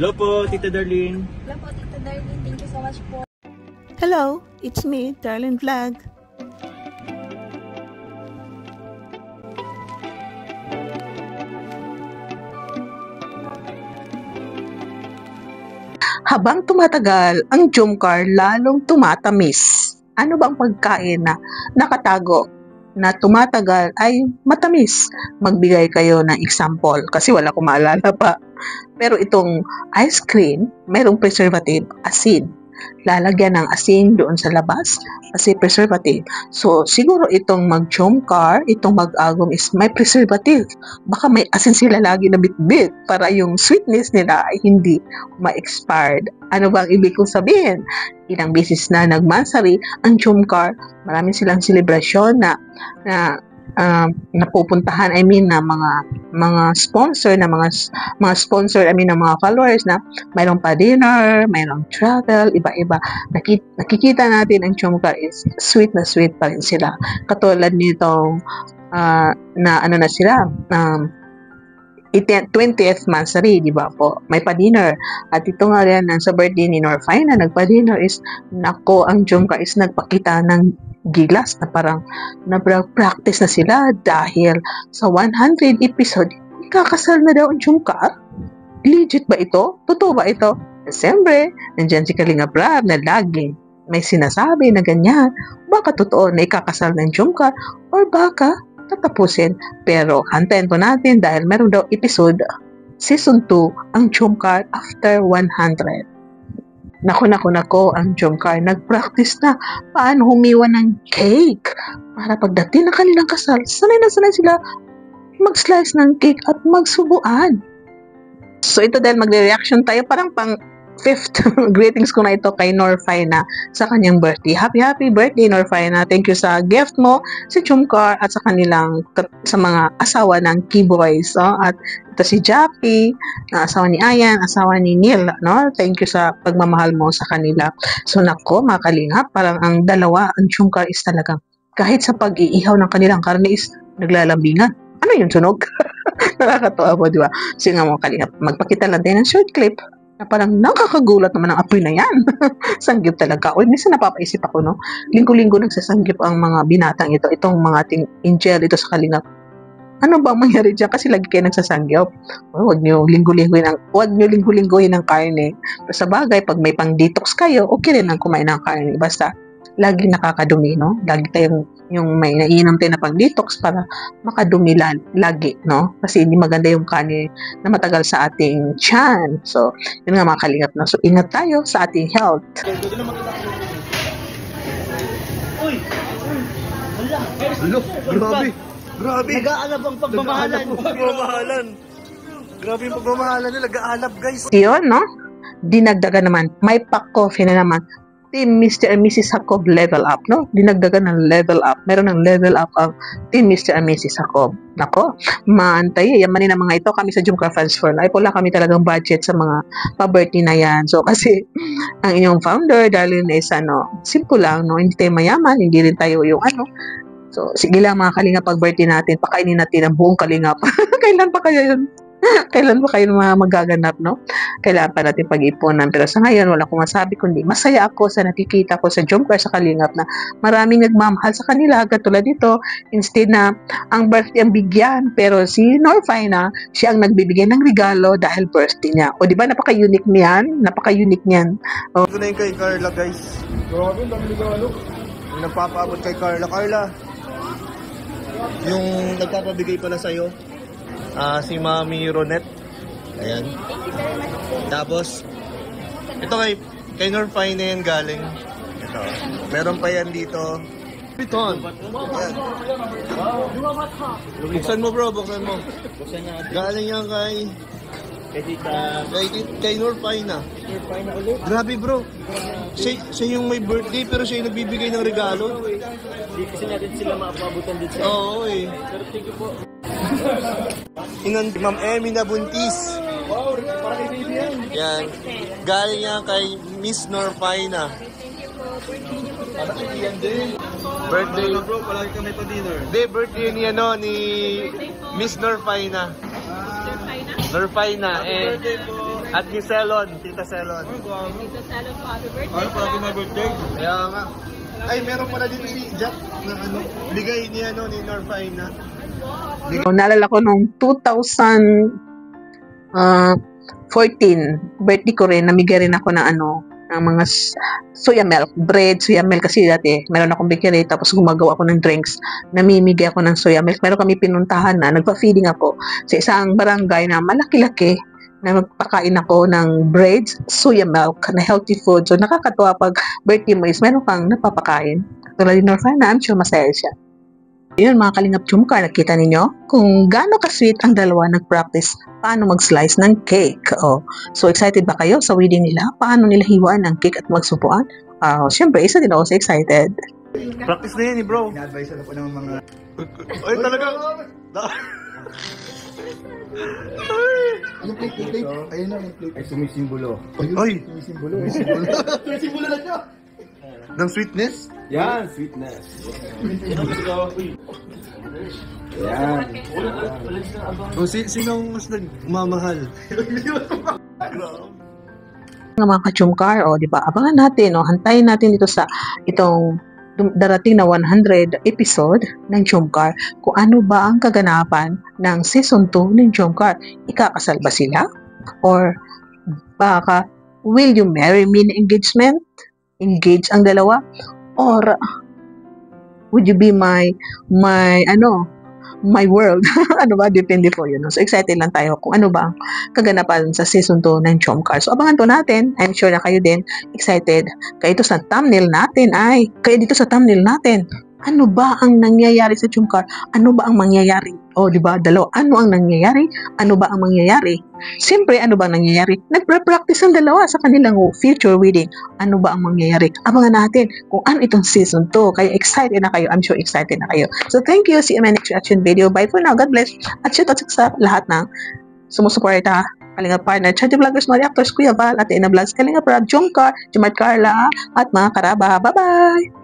Hello po, Tita Darlene. Hello po, Tita Darlene. Thank you so much po. Hello, it's me, Darlene Vlog. Habang tumatagal, ang Jomcar lalong tumatamis. Ano bang pagkain na nakatago na tumatagal ay matamis? Magbigay kayo ng example kasi wala ko maalala pa. Pero itong ice cream, mayroong preservative, asin. Lalagyan ng asin doon sa labas kasi preservative. So, siguro itong mag-Jomcar, itong mag-Agom is may preservative. Baka may asin sila lagi na bit-bit para yung sweetness nila ay hindi ma-expired. Ano bang ibig kong sabihin? Ilang beses na nagmansari ang Jomcar, marami silang selebrasyon na napupuntahan, I mean, na mga sponsor, na mga sponsor, I mean, na mga followers na mayroong pa dinner, mayroong travel, iba-iba. Nakikita natin ang Jomcar is sweet na sweet pa rin sila. Katulad nitong na ano na sila, 20th monthsary, di ba po? May pa-dinner. At ito nga rin, sa birthday ni Norfina, nagpa-dinner is, nako, ang Jomcar is nagpakita ng gilas na parang practice na sila dahil sa 100 episode, ikakasal na daw ang Jomcar. Legit ba ito? Totoo ba ito? Siyempre, nandyan si Kalinga Prab na lagi may sinasabi na ganyan. Baka totoo na ikakasal ng Jomcar or baka tatapusin. Pero hantayin po natin dahil meron daw episode season 2 ang Jomcar after 100. Nako, ang Jomcar nag-practice na paano humiwa ng cake para pagdating ng kanilang kasal, sanay na sanay sila mag-slice ng cake at magsubuan. So ito dahil magre-reaction tayo, parang pang 5th greetings ko na ito kay Norfina sa kanyang birthday. Happy birthday, Norfina. Thank you sa gift mo sa Jomcar at sa kanilang, sa mga asawa ng Keyboys. At ito si Jappy, asawa ni Ayan, asawa ni Neil. No? Thank you sa pagmamahal mo sa kanila. So nako, mga kalingap, parang ang dalawa, ang Jomcar is talagang, kahit sa pag-iihaw ng kanilang karne is naglalambingan. Ano yung sunog? Nakakatawa po, di ba? So nga mga kalingap, magpakita lang din ng short clip na parang nakakagulat naman ang apoy na yan. Sanggip talaga. O, minsan napapaisip ako, no? Linggo-linggo nagsasanggip ang mga binatang ito. Itong mga ating angel ito sa Kalingap. Ano ba mangyari dyan? Kasi lagi kayo nagsasanggip. Huwag nyo linggo-linggohin ang karne. Pero sa bagay, pag may pang-detox kayo, okay rin ang kumain ng karne. Basta, lagi nakakadumi, no? Lagi tayong yung may naiinom tayo na pang-detox para makadumi lagi, no? Kasi hindi maganda yung kanin na matagal sa ating tiyan. So, yun nga mga kalingap, no? So, ingat tayo sa ating health. Grabe. Nag-aalab ang pagmamahalan. Grabe yung pagmamahalan nila. Nag-aalab, guys. Yun, no? Dinagdagan naman. May pa-coffee na naman. Team Mr. and Mrs. Jacob level up, no? Dinagdagan ng level up. Meron ng level up ang Team Mr. and Mrs. Jacob. Nako, maantay. Yamanin ang mga ito. Kami sa Jomcar Fans for Life. Wala kami talagang budget sa mga pa-birthday na yan. So, kasi ang inyong founder, Darlene, is simple lang, no? Hindi tayo mayaman. Hindi rin tayo yung So, sige lang mga kalingap, pag-birthday natin, pakainin natin ang buong kalingap. Kailan pa kaya yun? Kailan ba kayo magaganap, no? Kailangan pa natin pag-ipunan. Pero sa ngayon, wala akong masabi kundi masaya ako sa nakikita ko sa Jomcar sa Kalingap na maraming nagmamahal sa kanila. Katulad dito, instead na ang birthday ang bigyan, pero si Norfina, siya ang nagbibigay ng regalo dahil birthday niya. O diba, napaka-unique niyan? Napaka-unique niyan. Ito na yung kay Carla, guys. Grabe, dami regalo. Yung nagpapaabot kay Carla. Carla, yung nagpapabigay pala sa'yo, si Mami Ronette. Ayan. Tapos, ito kay Norfina yan galing. Ito. Meron pa yan dito. Piton. Ayan. Buksan mo, bro. Buksan mo. Galing yan kay Norfina. Grabe, bro. Siya yung may birthday pero siya yung nagbibigay ng regalo. Hindi kasi natin sila maapabutan din siya. Oo, eh. Pero thank you po. Ingan, Ma'am Emmy na buntis. Wow, para kay baby yan. Yan. Galing yan kay Miss Norfina. Para kay Ian din. Birthday. Bro, palagi kami pa dinner. Hindi, birthday ni Miss Norfina. Norfina. Happy birthday po. At ni Selon, Tita Selon. Tita Salo po, happy birthday. Ano pa my birthday? Kaya nga. Ay, meron pala dito si Jack na ano, bigay ni Norfine na. Naalala ko nung 2014, birthday ko rin, namigay rin ako ng ng mga soya milk, bread, soya milk kasi dati meron akong bakery tapos gumagawa ako ng drinks, namimigay ako ng soya milk. Meron kami pinuntahan na nagpa-feeding ako sa isang barangay na malaki-laki na magpakain ako ng breads, soya milk na healthy food. So nakakatuwa pag birthday mo is meron kang napapakain. Tulad ni Norfine na I'm sure masaya siya. Yun mga Kalingap Jumcar, nakita ninyo kung gaano ka-sweet ang dalawa nag-practice paano mag-slice ng cake. Oh. So excited ba kayo sa wedding nila? Paano nila hiwaan ng cake at magsupuan? Siyempre, isa din ako sa excited. Practice na yun bro. Ina-advise na po ng mga... Ay, talaga. Yung plate. Ayun na, yung plate. Ay, sumisimbolo. Ay, Sumisimbolo. Sumisimbolo na siya. ng sweetness? Yan, sweetness. Yan. O, sinong mas nagmamahal? Mga ka-Jumcar, di ba? Abangan natin, hantayin natin dito sa itong darating na 100 episode ng Jumcar kung ano ba ang kaganapan ng season 2 ng Jumcar. Ikakasal ba sila? Or baka, will you marry me na engagement? Engage ang dalawa? Or would you be my world? Ano ba? Depende po yun. So, excited lang tayo kung ano ba ang kaganapan sa season 2 ng Jumcar. So, abangan po natin. I'm sure na kayo din excited. Kaya dito sa thumbnail natin, ano ba ang nangyayari sa Jumcar? Ano ba ang mangyayari? Di ba? Dalawa. Ano ang nangyayari? Ano ba ang mangyayari? Siyempre, ano ba ang nangyayari? Nagpa-practice ang dalawa sa kanilang future wedding. Ano ba ang mangyayari? Abangan natin kung ano itong season 2. Kaya excited na kayo. I'm sure excited na kayo. So, thank you. See you in my next reaction video. Bye for now. God bless. At shout out sa lahat ng sumusuporta. Kalingap Partner, Chaddy Vloggers, mga actors, Kuya Val, at Ina Vlogs, Kalingap Rob, Jumcar, Jumart Carla, at mga karaba. Bye-bye!